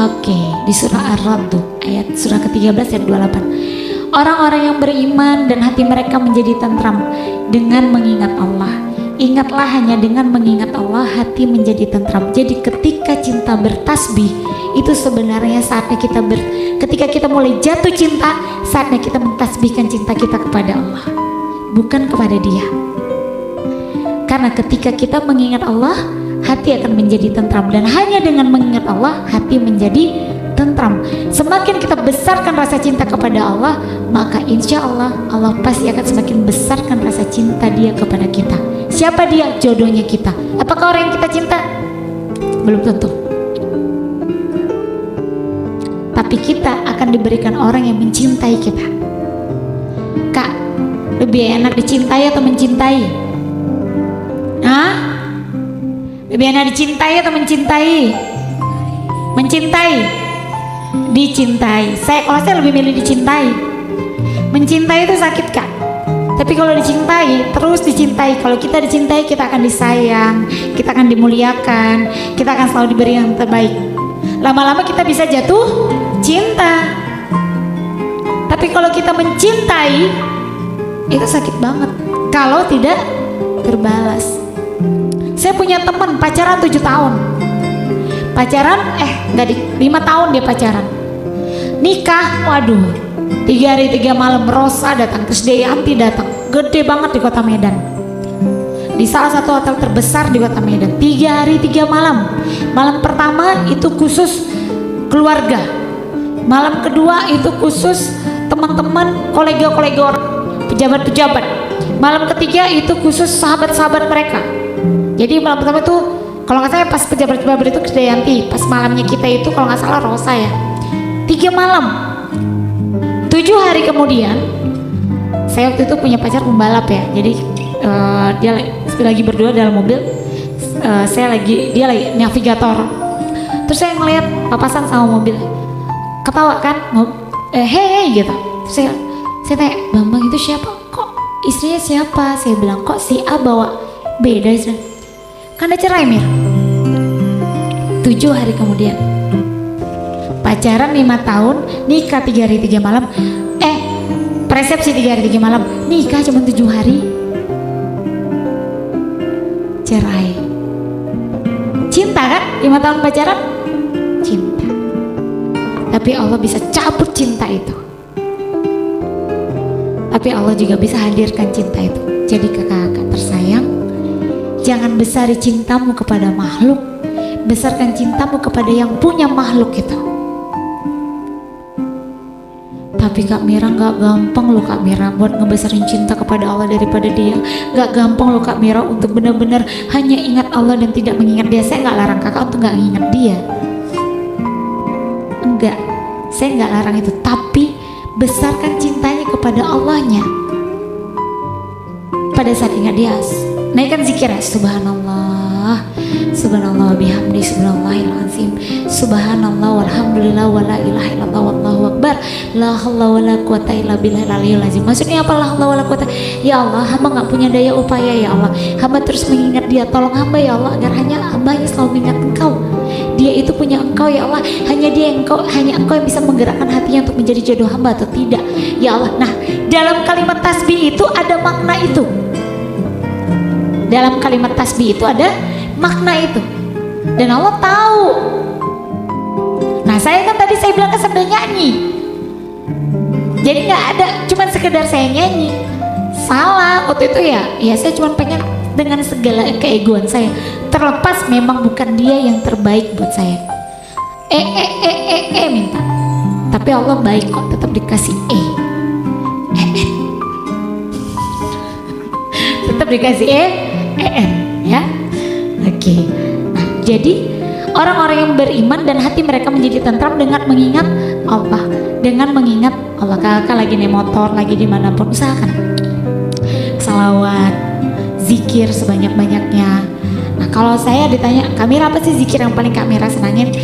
Oke, di surah Ar-Ra'd ayat surah ke-13 ayat 28. Orang-orang yang beriman dan hati mereka menjadi tentram dengan mengingat Allah. Ingatlah, hanya dengan mengingat Allah hati menjadi tentram. Jadi ketika cinta bertasbih, itu sebenarnya saatnya ketika kita mulai jatuh cinta, saatnya kita mentasbihkan cinta kita kepada Allah, bukan kepada Dia. Karena ketika kita mengingat Allah, hati akan menjadi tentram, dan hanya dengan mengingat Allah hati menjadi tentram. Semakin kita besarkan rasa cinta kepada Allah, maka insya Allah Allah pasti akan semakin besarkan rasa cinta Dia kepada kita. Siapa Dia? Jodohnya kita. Apakah orang yang kita cinta? Belum tentu. Tapi kita akan diberikan orang yang mencintai kita. Kak, lebih enak dicintai atau mencintai? Hah? Lebih enak dicintai atau mencintai? Mencintai. Dicintai. Kalau saya lebih milih dicintai. Mencintai itu sakit, Kak. Tapi kalau dicintai, terus dicintai. Kalau kita dicintai, kita akan disayang, kita akan dimuliakan, kita akan selalu diberi yang terbaik. Lama-lama kita bisa jatuh cinta. Tapi kalau kita mencintai, itu sakit banget kalau tidak terbalas. Saya punya teman pacaran 7 tahun. Pacaran, 5 tahun dia pacaran. Nikah, waduh, 3 hari 3 malam Rosa datang, terus Deyanti datang, gede banget di kota Medan, di salah satu hotel terbesar di kota Medan. 3 hari 3 malam. Malam pertama itu khusus keluarga, malam kedua itu khusus teman-teman, kolega-kolega orang, pejabat-pejabat, malam ketiga itu khusus sahabat-sahabat mereka. Jadi malam pertama itu kalau nggak salah pas pejabat-pejabat itu Deyanti, pas malamnya kita itu kalau nggak salah Rosa ya. 3 malam. 7 hari kemudian, saya waktu itu punya pacar pembalap ya. Jadi dia lagi berdua dalam mobil, dia lagi navigator. Terus saya ngeliat papasan sama mobil, ketawa kan, hei gitu. Terus saya tanya, Bambang itu siapa? Kok istrinya siapa? Saya bilang, kok si A bawa beda istrinya? Kan udah cerai, Mir. 7 hari kemudian, pacaran 5 tahun, nikah 3 hari 3 malam. Resepsi 3 hari 3 malam, nikah cuma 7 hari, cerai. Cinta kan? 5 tahun pacaran, cinta. Tapi Allah bisa cabut cinta itu. Tapi Allah juga bisa hadirkan cinta itu. Jadi kakak-kakak tersayang, jangan besari cintamu kepada makhluk, besarkan cintamu kepada yang punya makhluk itu. Tapi Kak Mira, gak gampang loh Kak Mira buat ngebesarin cinta kepada Allah daripada Dia. Gak gampang loh Kak Mira untuk benar-benar hanya ingat Allah dan tidak mengingat Dia. Saya gak larang kakak untuk gak ingat Dia, enggak, saya gak larang itu. Tapi besarkan cintanya kepada Allahnya pada saat ingat Dia. Naikkan zikir ya, subhanallah, subhanallah bihamdi, subhanallahil azim, subhanallah walhamdulillah wala ilaha illallah wallahu akbar, la haula wala quwata illa billahil aliyil azim. Maksudnya apa la haula wala quwata? Ya Allah, hamba gak punya daya upaya ya Allah. Hamba terus mengingat Dia. Tolong hamba ya Allah agar hanya hamba yang selalu mengingat Engkau. Dia itu punya Engkau ya Allah. Hanya Engkau yang bisa menggerakkan hatinya untuk menjadi jodoh hamba atau tidak ya Allah. Nah, dalam kalimat tasbih itu ada makna itu. Dalam kalimat tasbih itu ada makna itu, dan Allah tahu. Nah, saya kan tadi saya bilang kan sambil nyanyi, jadi nggak ada cuman sekedar saya nyanyi. Salah waktu itu ya saya cuma pengen dengan segala keegoan saya, terlepas memang bukan Dia yang terbaik buat saya. Minta, tapi Allah baik kok, tetap dikasih tetap dikasih ya. Oke. Nah, jadi orang-orang yang beriman dan hati mereka menjadi tentram dengan mengingat Allah. Dengan mengingat Allah. Kakak lagi naik motor, lagi dimanapun, usahakan salawat, zikir sebanyak-banyaknya. Nah, kalau saya ditanya, Kak Mira apa sih zikir yang paling Kak Mira senangin?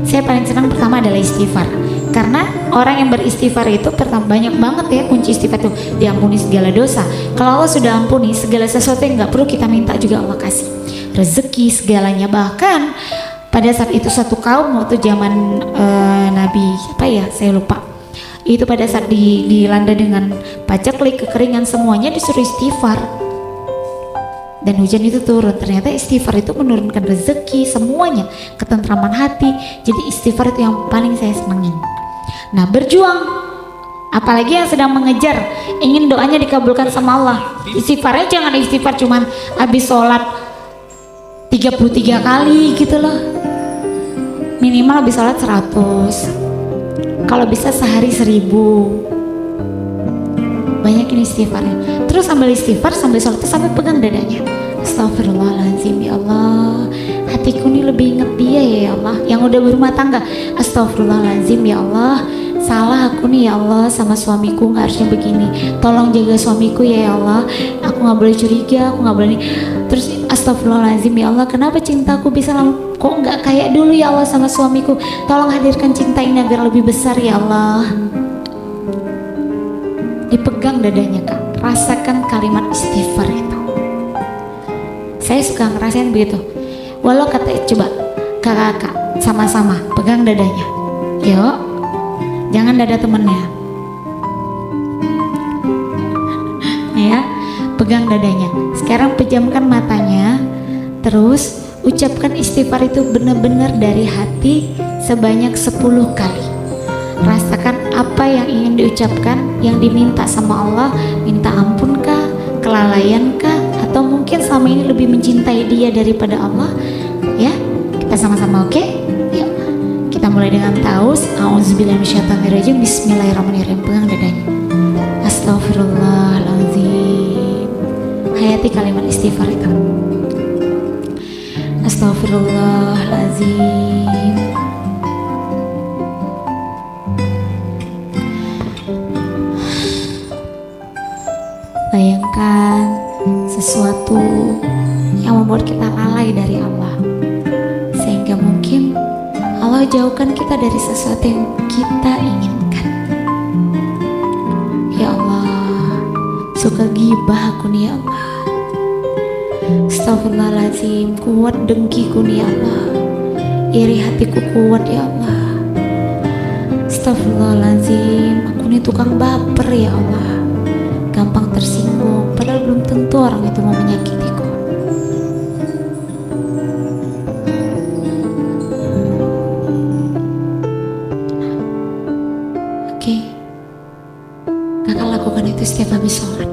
Saya paling senang pertama adalah istighfar. Karena orang yang beristighfar itu pertama banyak banget ya kunci istighfar itu, diampuni segala dosa. Kalau Allah sudah ampuni segala sesuatu yang nggak perlu kita minta juga Allah kasih. Rezeki segalanya, bahkan pada saat itu satu kaum waktu zaman Nabi siapa ya, saya lupa. Itu pada saat dilanda dengan paceklik, kekeringan, semuanya disuruh istighfar. Dan hujan itu turun. Ternyata istighfar itu menurunkan rezeki, semuanya, ketentraman hati. Jadi istighfar itu yang paling saya senangin. Nah, berjuang, apalagi yang sedang mengejar, ingin doanya dikabulkan sama Allah. Istighfarnya jangan istighfar cuman habis sholat 33 kali gitu loh. Minimal habis sholat 100, kalau bisa sehari 1000. Banyakin istighfarnya. Terus sambil istighfar, sambil sholat, sampai pegang dadanya. Astagfirullahaladzim ya Allah, hatiku ini lebih inget dia ya Allah. Yang udah berumah tangga, astagfirullahaladzim ya Allah, salah aku nih ya Allah sama suamiku, nggak harusnya begini. Tolong jaga suamiku ya Allah. Aku nggak boleh curiga, aku nggak boleh. Terus astagfirullahaladzim ya Allah, kenapa cintaku bisa kok nggak kayak dulu ya Allah sama suamiku. Tolong hadirkan cinta ini agar lebih besar ya Allah. Dipegang dadanya Kak, rasakan kalimat istighfar itu. Saya suka ngerasain begitu. Walau kata coba kakak sama-sama pegang dadanya. Yuk, jangan dada temennya. Ya, pegang dadanya. Sekarang pejamkan matanya. Terus ucapkan istighfar itu benar-benar dari hati sebanyak 10 kali. Rasakan apa yang ingin diucapkan, yang diminta sama Allah. Minta ampun kah, kelalaian kah, atau mungkin selama ini lebih mencintai dia daripada Allah. Ya, kita sama-sama, oke? Yuk, kita mulai dengan taus. A'udzubillahiminasyaitonirrajim. Bismillahirrahmanirrahim. Pegang dadanya. Astagfirullahaladzim. Hayati kalimat istighfar itu. Astagfirullahaladzim. Bayangkan sesuatu yang membuat kita lalai dari Allah, sehingga mungkin Allah jauhkan kita dari sesuatu yang kita inginkan. Ya Allah, suka gibah aku nih ya Allah. Astagfirullahaladzim, kuat dengkiku nih ya Allah. Iri hatiku kuat ya Allah. Astagfirullahaladzim, aku nih tukang baper ya Allah. Gampang tersinggung, padahal belum tentu orang itu mau menyakitiku. Oke, kakak lakukan itu setiap habis sholat.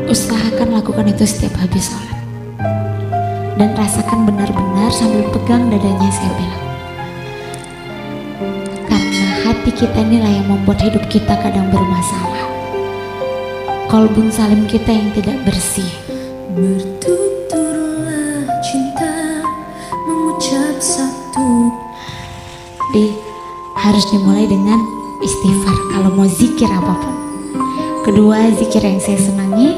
Usahakan lakukan itu setiap habis sholat. Dan rasakan benar-benar sambil pegang dadanya saya bilang. Hati kita inilah yang membuat hidup kita kadang bermasalah. Kolbun salim kita yang tidak bersih. Bertuturlah cinta, mengucap satu. Harus dimulai dengan istighfar kalau mau zikir apapun. Kedua, zikir yang saya senangi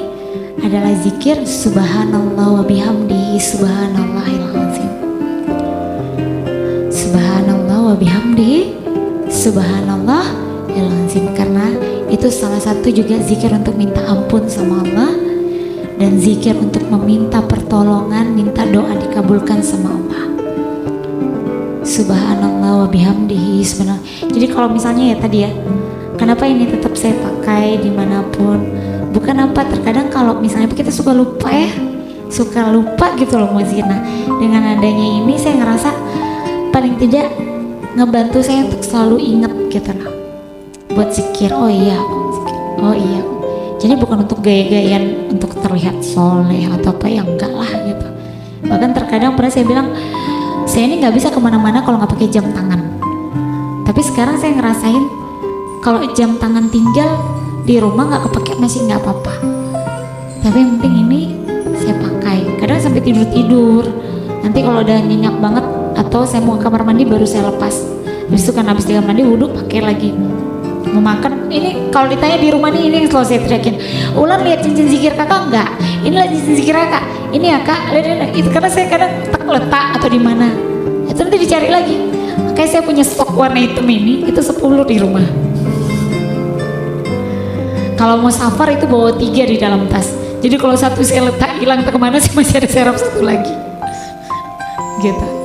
adalah zikir subhanallah wa bihamdihi subhanallahil azim. Subhanallah wa bihamdihi subhanallah ya lazim, karena itu salah satu juga zikir untuk minta ampun sama Allah dan zikir untuk meminta pertolongan, minta doa dikabulkan sama Allah. Subhanallah wa bihamdihi subhanallah. Jadi kalau misalnya ya tadi ya, kenapa ini tetap saya pakai dimanapun, bukan apa, terkadang kalau misalnya kita suka lupa gitu loh mau zikir. Nah, dengan adanya ini saya ngerasa paling tidak ngebantu saya untuk selalu ingat gitu loh buat zikir. Oh iya, jadi bukan untuk gaya-gayaan untuk terlihat soleh atau apa, ya enggak lah gitu. Bahkan terkadang pernah saya bilang, saya ini nggak bisa kemana-mana kalau nggak pakai jam tangan. Tapi sekarang saya ngerasain kalau jam tangan tinggal di rumah nggak kepake masih nggak apa-apa. Tapi yang penting ini saya pakai. Kadang sampai tidur-tidur. Nanti kalau udah nyenyak banget atau saya mau ke kamar mandi baru saya lepas. Habis itu kan habis di kamar mandi wudhu pakai lagi. Mau makan ini kalau ditanya di rumah nih, ini yang selalu saya teriakin, Ulan lihat cincin zikir kakak enggak? Ini lihat cincin zikir kakak. Ini ya kak, lihat itu, karena saya kadang letak atau di mana. Itu nanti dicari lagi. Makanya saya punya stok warna hitam ini, itu 10 di rumah. Kalau mau safar itu bawa 3 di dalam tas. Jadi kalau satu saya letak hilang, tak kemana sih, masih ada serap satu lagi gitu.